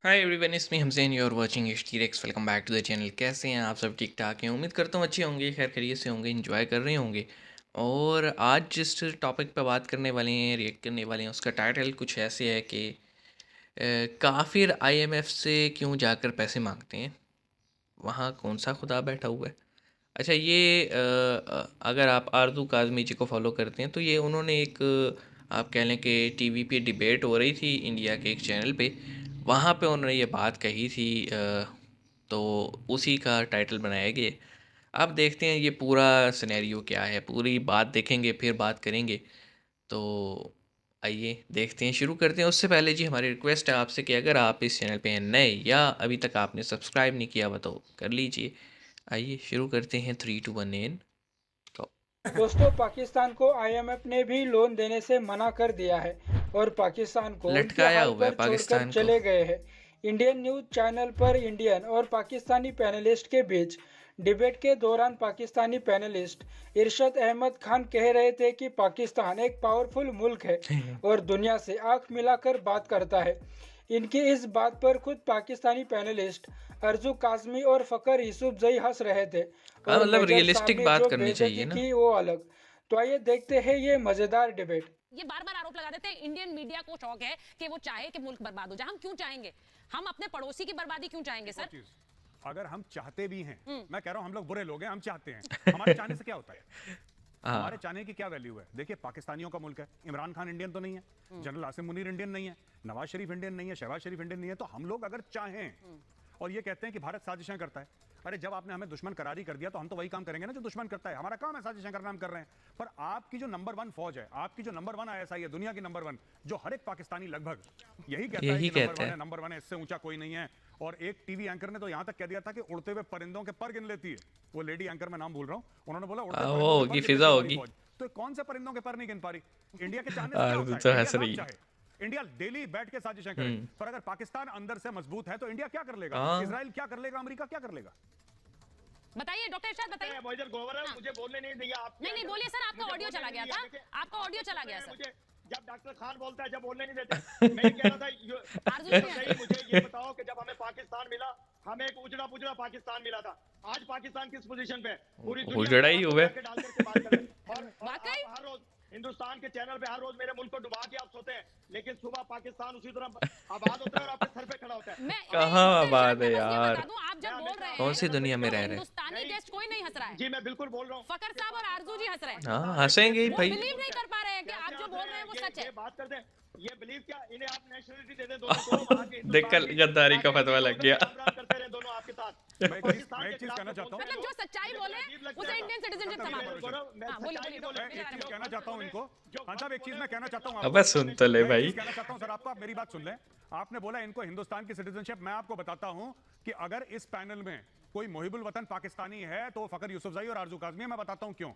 Hi everyone, it's me Hamzain, you are watching HTRX। Welcome back to the channel. कैसे हैं आप सब? ठीक ठाक हैं? उम्मीद करता हूँ अच्छे होंगे, खैर खैरियत से होंगे, एंजॉय कर रहे होंगे। और आज जिस टॉपिक पे बात करने वाले हैं, रिएक्ट करने वाले हैं, उसका टाइटल कुछ ऐसे है कि काफिर IMF से क्यों जाकर पैसे मांगते हैं, वहाँ कौन सा खुदा बैठा हुआ है। अच्छा, ये अगर आप आरजू काज़मी जी को फॉलो करते हैं तो ये उन्होंने एक आप कह लें कि टीवी पे डिबेट हो रही थी इंडिया के एक चैनल पे, वहाँ पे उन्होंने ये बात कही थी। तो उसी का टाइटल बनाया गया। अब देखते हैं ये पूरा सिनेरियो क्या है, पूरी बात देखेंगे फिर बात करेंगे। तो आइए देखते हैं, शुरू करते हैं। उससे पहले जी हमारी रिक्वेस्ट है आपसे कि अगर आप इस चैनल पे हैं नए या अभी तक आपने सब्सक्राइब नहीं किया हुआ तो कर लीजिए। आइए शुरू करते हैं। 3 2 1 इन तो दोस्तों, पाकिस्तान को आईएमएफ ने भी लोन देने से मना कर दिया है और पाकिस्तान को उनके लटकाया हाल हुआ है पर छोड़कर पाकिस्तान को। चले गए हैं। इंडियन न्यूज चैनल पर इंडियन और पाकिस्तानी पैनलिस्ट के बीच डिबेट के दौरान पाकिस्तानी पैनलिस्ट इरशद अहमद खान कह रहे थे कि पाकिस्तान एक पावरफुल मुल्क है और दुनिया से आंख मिलाकर बात करता है। इनकी इस बात पर खुद पाकिस्तानी पैनलिस्ट अर्जू काजमी और फ़खर यूसुफजई हंस रहे थे हाँ, और मतलब मेजर साहब रियलिस्टिक ने बात जो करनी चाहिए बेइज्जती ना। की वो अलग। तो आइए देखते हैं ये मजेदार डिबेट। ये बार बार आरोप लगा देते हैं इंडियन मीडिया को शौक है कि वो चाहे कि मुल्क बर्बाद हो जाए। हम क्यों चाहेंगे? हम अपने पड़ोसी की बर्बादी क्यों चाहेंगे सर? अगर हम चाहते भी हैं, मैं कह रहा हूं हम लोग बुरे लोग हैं, हम चाहते हैं, हमारे चाहने से क्या होता है? हमारे हाँ, चाहने की क्या वैल्यू है? देखिए, पाकिस्तानियों का मुल्क है। इमरान खान इंडियन तो नहीं है, जनरल आसिम मुनीर इंडियन नहीं है, नवाज शरीफ इंडियन नहीं है, शहबाज शरीफ इंडियन नहीं है। तो हम लोग अगर चाहें और ये कहते हैं कि भारत साजिशें करता है, अरे जब आपने हमें दुश्मन करारी कर दिया तो हम तो वही काम करेंगे ना जो दुश्मन करता है। हमारा काम है साजिशें करना, हम कर रहे हैं। पर आपकी जो नंबर 1 फौज है, आपकी जो नंबर 1 ISI है, दुनिया की नंबर 1, जो हर एक पाकिस्तानी लगभग यही कहता है यही कि नंबर कहते 1 है, हैं। नंबर 1 है, इससे ऊंचा कोई नहीं है। और एक टीवी एंकर ने तो यहां तक कह दिया था कि उड़ते हुए परिंदों के पर गिन लेती है। वो लेडी एंकर, मैं नाम भूल रहा हूं, उन्होंने बोला उड़ते वो परिंदों के पर होगी, गिन फिजा लेती है हमारी होगी। फौज। तो कौन से परिंदों के पर नहीं गिन पा रही? इंडिया के चाहने से क्या आरज़ू होता तो है? हंस इंडिया ना रही है। चाहे, इंडिया डेली बैठ के साजिशें करे, पर अगर पाकिस्तान अंदर से मजबूत है तो इंडिया क्या कर लेगा? हाँ, इसराइल क्या कर लेगा? अमेरिका क्या कर लेगा? बताइए डॉक्टर इरशाद, बताइए। मॉइजर गोवर है, हाँ। मुझे बोलने नहीं दिया। आप नहीं बोलिए सर, आपका ऑडियो चला गया था। आपका ऑडियो चला गया सर। मुझे जब डॉक्टर खान बोलता है जब बोलने नहीं देते। मैं ये कह रहा था आरजू जी भी सही, मुझे ये बताओ कि जब हमें पाकिस्तान मिला, हमें एक उजड़ा पुजड़ा पाकिस्तान मिला था। आज पाकिस्तान किस पोजीशन पे है? पूरी दुनिया उजड़ा ही हुआ है। डाल करके बात कर रहे हैं। और वाकई? आप हर रोज हिंदुस्तान के चैनल पे हर रोज मेरे मुल्क को डुबा के आप सोते हैं, लेकिन सुबह पाकिस्तान उसी तरह आबाद होता है और आपके सर पे खड़ा होता है। कहाँ डॉक्टर बात इरशाद, है मैं बस ये यार। बता दूं, आप जब बोल रहे कौन हैं सी दुनिया में तो रह रहे हैं? हिंदुस्तानी गेस्ट कोई नहीं हंस रहा है। जी मैं बिल्कुल बोल रहा हूँ। फकर साहब और आरजू जी हंस रहे हैं। हाँ, हंसेंगे ही वो भाई। बिलीव नहीं कर पा रहे हैं कि आप जो बोल रहे हैं वो सच है। ये बात करते हैं, ये बिलीव क्या, इन्हें आप नेशनलिटी दे दें दोनों को, वहाँ के देख कर हिंदुस्तान की, गद्दारी का ताकि फतवा लग गया। राम राम करते रहे दोनों आपके साथ। मैं एक चीज कहना चाहता हूं। मतलब जो सच्चाई बोले उसे इंडियन सिटीजनशिप समाप्त हो। हाँ, बोलिए मैं एक चीज कहना चाहता हूं इनको। हाँ साहब, एक चीज मैं कहना चाहता हूं अब सुन तो ले मैं एक भाई। चीज कहना चाहता हूं सर आपको, आप मेरी बात सुन लें। आपने बोला इनको हिंदुस्तान की सिटीजनशिप। मैं आपको बताता हूं कि अगर इस पैनल में कोई मुहिबुल वतन पाकिस्तानी है तो फखर यूसुफजई और आरजू काज़मी है। मैं बताता हूं क्यों।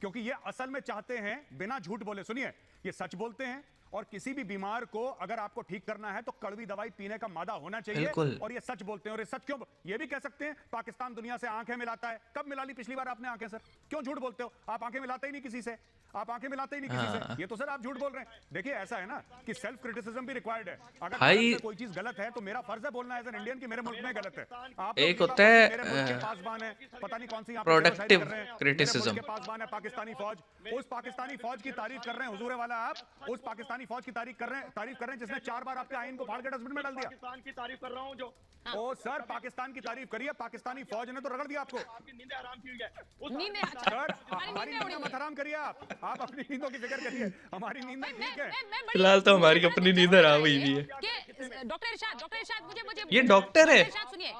क्योंकि ये असल में चाहते हैं बिना झूठ बोले, सुनिए, ये सच बोलते हैं। और किसी भी बीमार को अगर आपको ठीक करना है तो कड़वी दवाई पीने का मादा होना चाहिए। बिल्कुल। और ये सच बोलते हैं। और ये सच क्यों, ये भी कह सकते हैं पाकिस्तान दुनिया से आंखें मिलाता है। कब मिला ली पिछली बार आपने आंखें? सर क्यों झूठ बोलते हो? आप आंखें मिलाते ही नहीं किसी से, आप आंखें मिलाते ही नहीं किसी हाँ। से। ये तो सर आप झूठ बोल रहे हैं। देखिए ऐसा है ना कि सेल्फ क्रिटिसिज्म भी रिक्वायर्ड है। अगर भाई, भारत में कोई चीज गलत है तो मेरा फर्ज है बोलना एज एन इंडियन कि मेरे मुल्क में गलत है। आप एक लोग होता है मेरे मुल्क के पासबान है, पता नहीं कौन सी आप प्रोडक्टिव कर रहे हैं। क्रिटिसिज्म। मेरे मुल्क के पासबान है पाकिस्तानी फौज। उस पाकिस्तानी फौज की तारीफ कर रहे हैं हुजूर वाला, आप उस पाकिस्तानी फौज की तारीफ कर रहे हैं जिसने 4 बार आपके आईन को फाड़ के डस्टबिन में डाल दिया। पाकिस्तान की तारीफ कर रहा हूँ जो ओ सर, पाकिस्तान की तारीफ करिए, पाकिस्तानी फौज ने तो रगड़ दिया आपको। आपकी नींदें आराम की हुई है। नींदें सर हमारी हमारी नींदें उड़ी नींदें हुई मत हराम करिए। आप अपनी नींदों की फिक्र करिए, हमारी नींदें ठीक है। फिलहाल तो हमारी अपनी नींद हराम हुई भी है। डॉक्टर इरशाद, मुझे मुझे ये डॉक्टर है। इरशाद सुनिए,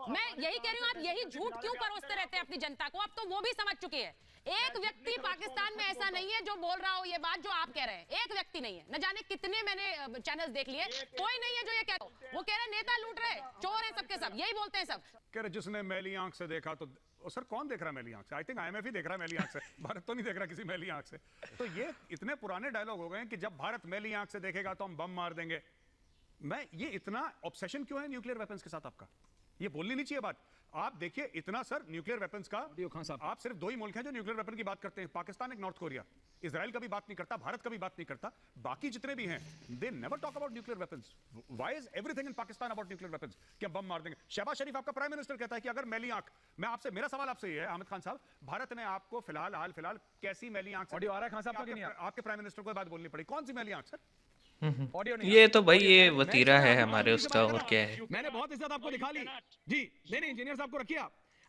मैं यही कह रही हूँ, आप यही झूठ क्यों परोसते रहते हैं अपनी जनता को? अब तो वो भी समझ चुके हैं। एक व्यक्ति पाकिस्तान में ऐसा नहीं है जो बोल रहा हो ये बात जो आप कह रहे हैं। एक व्यक्ति नहीं है, न जाने कितने मैंने चैनल्स देख लिए, कोई नहीं है जो ये कह रहा हो। वो कह रहे हैं नेता लूट रहे, चोर है सबके सब, यही बोलते हैं सब। कह रहे जिसने मैली आंख से देखा तो सर कौन देख रहा है मैली आंख से? आई थिंक IMF ही देख रहा है मैली आंख से। भारत तो नहीं देख रहा किसी मैली आंख से। तो ये इतने पुराने डायलॉग हो गए कि जब भारत मैली आंख से देखेगा तो हम बम मार देंगे। मैं ये इतना ऑब्सेशन क्यों है न्यूक्लियर वेपन्स के साथ आपका? ये बोलनी नहीं चाहिए बात। आप देखिए इतना सर न्यूक्लियर वेपन्स का, आप सिर्फ 2 ही मुल्क हैं जो न्यूक्लियर वेपन की बात करते हैं, पाकिस्तान एक नॉर्थ कोरिया। इजराइल कभी बात नहीं करता, भारत कभी बात नहीं करता, बाकी जितने भी हैं they never talk about nuclear weapons. Why is everything in Pakistan about nuclear weapons? क्या बम मार देंगे? शहबाज शरीफ आपका प्राइम मिनिस्टर कहता है कि अगर मैली आंख, मैं आपसे, मेरा सवाल आपसे ये है आमिर खान साहब, भारत ने आपको हाल फिलहाल कैसी मैली आंख ऑडियो आ रहा है खान साहब का कि नहीं? आपके प्राइम मिनिस्टर को बात बोलनी पड़ी, कौन सी मैली आंख सर? ऑडियो नहीं ये तो भाई ऑडियो ये मैं वतीरा है मैं हमारे आपसे उसका, बात कर और रहा क्या हूं। है। मैंने बहुत इज्जत आपको दिखा ली जी। नहीं इंजीनियर साहब को रखिए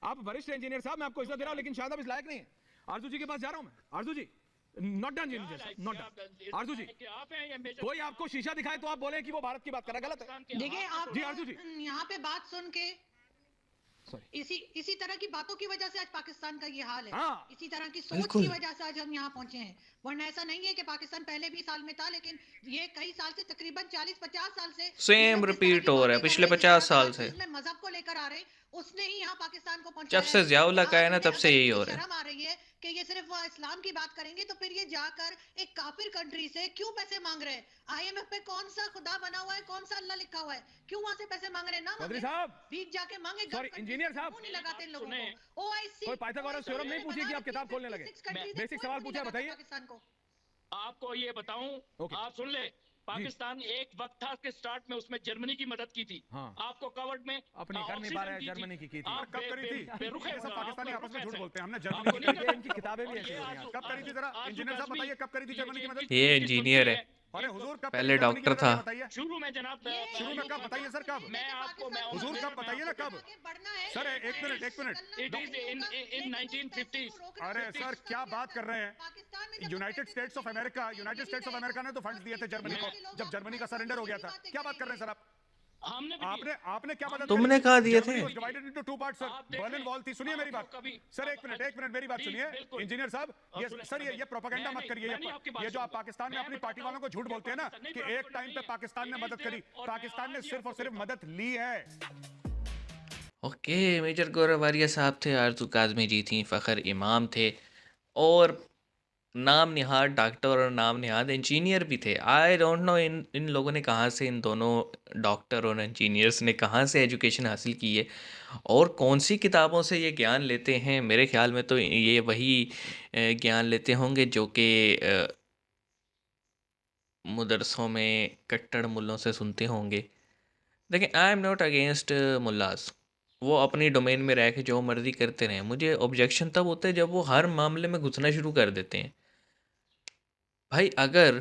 आप वरिष्ठ इंजीनियर साहब, मैं आपको इज्जत दे रहा हूं, लेकिन शायद आप इस लायक नहीं है। आरजू जी के पास जा रहा हूं मैं। आरजू जी नॉट डन इंजीनियर साहब, नॉट डन। आरजू जी कोई आपको शीशा दिखाए तो आप बोले कि वो भारत की बात कर रहा है, गलत है। देखिए आप जी आरजू जी यहाँ पे बात सुन के सॉरी इसी तरह की बातों की वजह से आज पाकिस्तान का ये हाल है। हाँ। इसी तरह की सोच बिल्कुल। की वजह से आज हम यहाँ पहुंचे हैं, वरना ऐसा नहीं है कि पाकिस्तान पहले भी साल में था, लेकिन ये कई साल से, तकरीबन 40-50 साल से सेम रिपीट हो रहा है पिछले 50 साल से। इसमें मजहब को लेकर आ रहे हैं, उसने ही यहाँ पाकिस्तान को जब पहुंचाया से है। ज़ियाउल्लाह का है ना, आज तब से अगर यही इनको हो रहा है। शर्म आ रही है कि ये सिर्फ वो इस्लाम की बात करेंगे, तो फिर ये जाकर एक काफिर कंट्री से क्यों पैसे मांग रहे हैं? आईएमएफ पे कौन सा खुदा बना हुआ है, कौन सा अल्लाह लिखा हुआ है? क्यों वहां से पैसे मांग रहे हैं? ना चौधरी मांगे, साहब भीख जाके मांगे। सॉरी इंजीनियर साहब, क्यों नहीं लगाते इन लोगों को? ओआईसी कोई पाइथागोरस थ्योरम नहीं पूछिए कि आप किताब खोलने लगे। बेसिक सवाल पूछा, बताइए। पाकिस्तान को आपको ये बताऊं, ओके। आप सुन ले, पाकिस्तान एक वक्त था कि स्टार्ट में उसमें जर्मनी की मदद की थी। हाँ। आपको कवर्ड में अपनी कर नहीं पा रहे हैं, जर्मनी की थी। आप कब करी थी? बेरुख है, ये सब पाकिस्तानी आपस में झूठ बोलते हैं, हमने आपको जर्मनी नहीं की ये इनकी किताबें भी ऐसी हो रही हैं। कब करी थी? जरा इंजीनियर साहब बताइए कब करी थी जर्मनी की मदद? ये इंजीनियर है। अरे हुजूर कब पहले करी जर्मनी की डॉक्टर मदद? था। बताइए शुरू में जनाब, शुरू में कब? बताइए सर कब? मैं आपको मैं हुजूर कब? बताइए ना कब? बढ़ना है सर एक minute it is in 1950s। अरे सर क्या बात कर रहे हैं? यूनाइटेड स्टेट्स ऑफ अमेरिका ने तो फंड्स दिए थे जर्मनी को जब जर्मनी का सरेंडर हो गया था। क्या बात कर रहे हैं सर आप? हमने भी आपने क्या मदद तुमने कहा दिए थे? Divided into two parts sir. Berlin wall थी। सुनिए मेरी बात सर, एक मिनट मेरी बात सुनिए इंजीनियर साहब। ये सर ये प्रोपेगेंडा मत करिए। ये जो आप पाकिस्तान में अपनी पार्टी वालों को झूठ बोलते हैं ना कि एक टाइम पे पाकिस्तान ने मदद करी, पाकिस्तान ने सिर्फ और सिर्फ मदद ली है। ओके, मेजर गौरव वारिया साहब थे, आरजू काज़मी जी थी, फ़खर इमाम थे, और नाम निहाद डॉक्टर और नाम निहाद इंजीनियर भी थे। आई डोंट नो इन लोगों ने कहाँ से, इन दोनों डॉक्टर और इंजीनियर्स ने कहाँ से एजुकेशन हासिल की है और कौन सी किताबों से ये ज्ञान लेते हैं। मेरे ख्याल में तो ये वही ज्ञान लेते होंगे जो कि मदरसों में कट्टर मुल्लों से सुनते होंगे। देखिए, आई एम नॉट अगेंस्ट मुल्लास, वो अपनी डोमेन में रह के जो मर्जी करते रहें। मुझे ऑब्जेक्शन तब होता है जब वो हर मामले में घुसना शुरू कर देते हैं। भाई अगर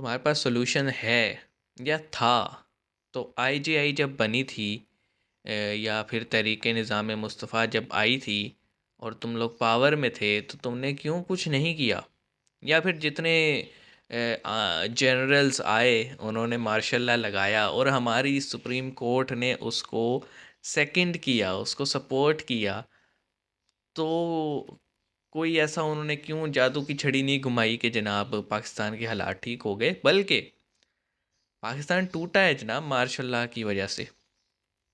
तुम्हारे पास सोल्यूशन है या था तो आईजीआई जब बनी थी या फिर तहरीक निज़ाम मुस्तफ़ा जब आई थी और तुम लोग पावर में थे तो तुमने क्यों कुछ नहीं किया? या फिर जितने जनरल्स आए उन्होंने मार्शल लॉ लगाया और हमारी सुप्रीम कोर्ट ने उसको सेकंड किया, उसको सपोर्ट किया, तो कोई ऐसा उन्होंने क्यों जादू की छड़ी नहीं घुमाई कि जनाब पाकिस्तान के हालात ठीक हो गए? बल्कि पाकिस्तान टूटा है जनाब मार्शल लॉ की वजह से।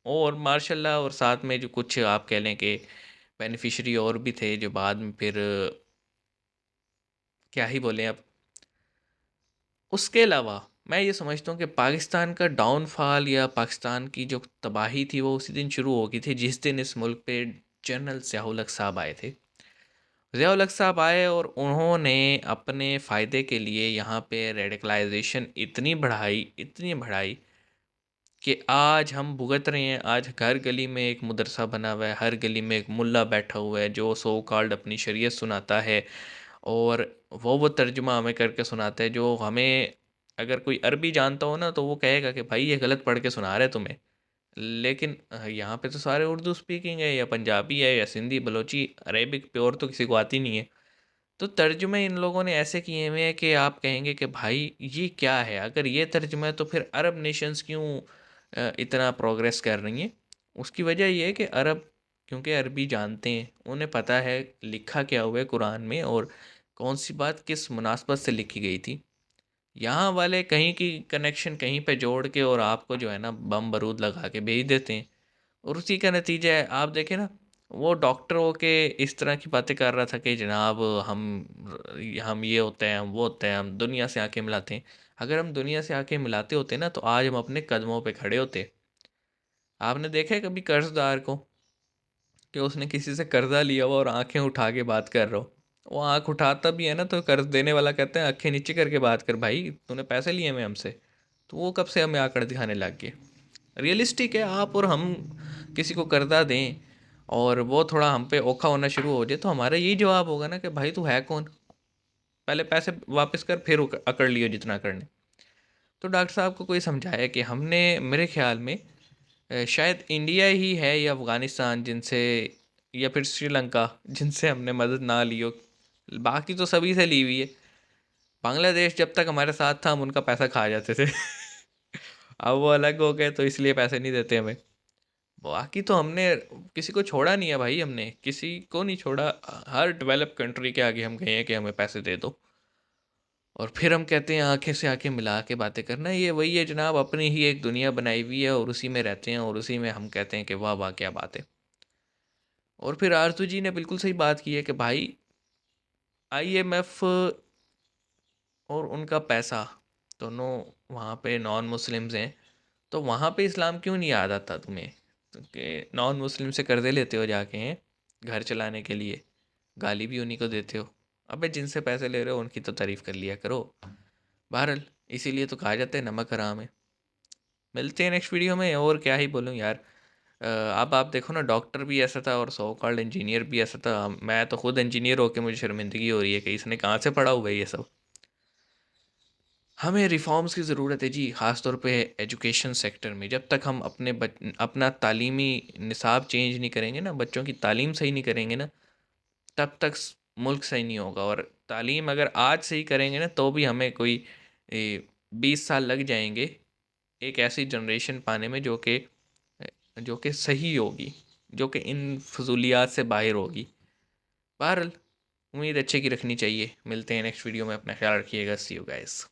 और मार्शल लॉ और साथ में जो कुछ आप कह लें कि बेनिफिशरी और भी थे जो बाद में फिर क्या ही बोलें अब। उसके अलावा मैं ये समझता हूँ कि पाकिस्तान का डाउनफॉल या पाकिस्तान की जो तबाही थी वो उसी दिन शुरू हो गई थी जिस दिन इस मुल्क पे जनरल ज़िया-उल हक साहब आए थे। ज़िया-उल हक साहब आए और उन्होंने अपने फ़ायदे के लिए यहाँ पे रेडिकलाइजेशन इतनी बढ़ाई कि आज हम भुगत रहे हैं। आज हर गली में एक मदरसा बना हुआ है, हर गली में एक मुल्ला बैठा हुआ है जो सो कॉल्ड अपनी शरीयत सुनाता है और वो तर्जुमा हमें करके सुनाता है जो हमें, अगर कोई अरबी जानता हो ना तो वो कहेगा कि भाई ये गलत पढ़ के सुना रहे तुम्हें। लेकिन यहाँ पे तो सारे उर्दू स्पीकिंग है, या पंजाबी है, या सिंधी, बलोची, अरेबिक प्योर तो किसी को आती नहीं है। तो तर्जुमे इन लोगों ने ऐसे किए हुए हैं कि आप कहेंगे कि भाई ये क्या है? अगर ये तर्जुमा है तो फिर अरब नेशंस क्यों इतना प्रोग्रेस कर रही हैं? उसकी वजह ये है कि अरब क्योंकि अरबी जानते हैं, उन्हें पता है लिखा क्या हुआ है कुरान में और कौन सी बात किस मुनासबत से लिखी गई थी। यहाँ वाले कहीं की कनेक्शन कहीं पे जोड़ के और आपको जो है ना बम बारूद लगा के भेज देते हैं और उसी का नतीजा है। आप देखें ना, वो डॉक्टर होके इस तरह की बातें कर रहा था कि जनाब हम ये होते हैं, हम वो होते हैं, हम दुनिया से आंखें मिलाते हैं। अगर हम दुनिया से आंखें मिलाते होते ना तो आज हम अपने कदमों पे खड़े होते। आपने देखा है कभी कर्जदार को कि उसने किसी से कर्जा लिया हुआ और आंखें उठा के बात कर रहा हो? वो आँख उठाता भी है ना तो कर्ज देने वाला कहते हैं आंखें नीचे करके बात कर भाई, तूने पैसे लिए हुए हमसे। तो वो कब से हमें आकड़ दिखाने लग गए। रियलिस्टिक है, आप और हम किसी को कर्जा दें और वो थोड़ा हम पे औखा होना शुरू हो जाए तो हमारा यही जवाब होगा ना कि भाई तू है कौन, पहले पैसे वापस कर फिर अकड़ लियो जितना करने। तो डॉक्टर साहब को कोई समझाया कि हमने, मेरे ख्याल में शायद इंडिया ही है या अफ़गानिस्तान जिनसे, या फिर श्रीलंका जिनसे हमने मदद ना ली हो, बाकी तो सभी से ली हुई है। बांग्लादेश जब तक हमारे साथ था हम उनका पैसा खा जाते थे अब वो अलग हो गए तो इसलिए पैसे नहीं देते हमें। बाकी तो हमने किसी को छोड़ा नहीं है भाई, हमने किसी को नहीं छोड़ा। हर डेवलप कंट्री के आगे हम गए हैं कि हमें पैसे दे दो, और फिर हम कहते हैं आंखें से आंखें मिला के बातें करना। ये वही है जनाब, अपनी ही एक दुनिया बनाई हुई है और उसी में रहते हैं और उसी में हम कहते हैं कि वाह वाह क्या बात है। और फिर आरजू जी ने बिल्कुल सही बात की है कि भाई आईएमएफ और उनका पैसा दोनों वहाँ पे नॉन मुस्लिम्स हैं, तो वहाँ पे इस्लाम क्यों नहीं याद आता तुम्हें? क्योंकि नॉन मुस्लिम से कर्जे लेते हो जाके हैं घर चलाने के लिए, गाली भी उन्हीं को देते हो। अबे जिनसे पैसे ले रहे हो उनकी तो तारीफ़ कर लिया करो। बहरहाल इसीलिए तो कहा जाता है नमक हराम है। मिलते हैं नेक्स्ट वीडियो में, और क्या ही बोलूँ यार। अब आप देखो ना, डॉक्टर भी ऐसा था और सो कॉल्ड इंजीनियर भी ऐसा था। मैं तो खुद इंजीनियर होकर मुझे शर्मिंदगी हो रही है कि इसने कहाँ से पढ़ा हुआ है ये सब। हमें रिफॉर्म्स की ज़रूरत है जी, ख़ास तौर पे एजुकेशन सेक्टर में। जब तक हम अपना तालीमी निसाब चेंज नहीं करेंगे ना, बच्चों की तालीम सही नहीं करेंगे ना, तब तक मुल्क सही नहीं होगा। और तालीम अगर आज से ही करेंगे ना तो भी हमें कोई 20 साल लग जाएंगे एक ऐसी जनरेशन पाने में जो कि सही होगी, जो कि इन फजूलियात से बाहर होगी। बहरहाल उम्मीद अच्छे की रखनी चाहिए। मिलते हैं नेक्स्ट वीडियो में, अपना ख्याल रखिएगा। सी यू गाइस।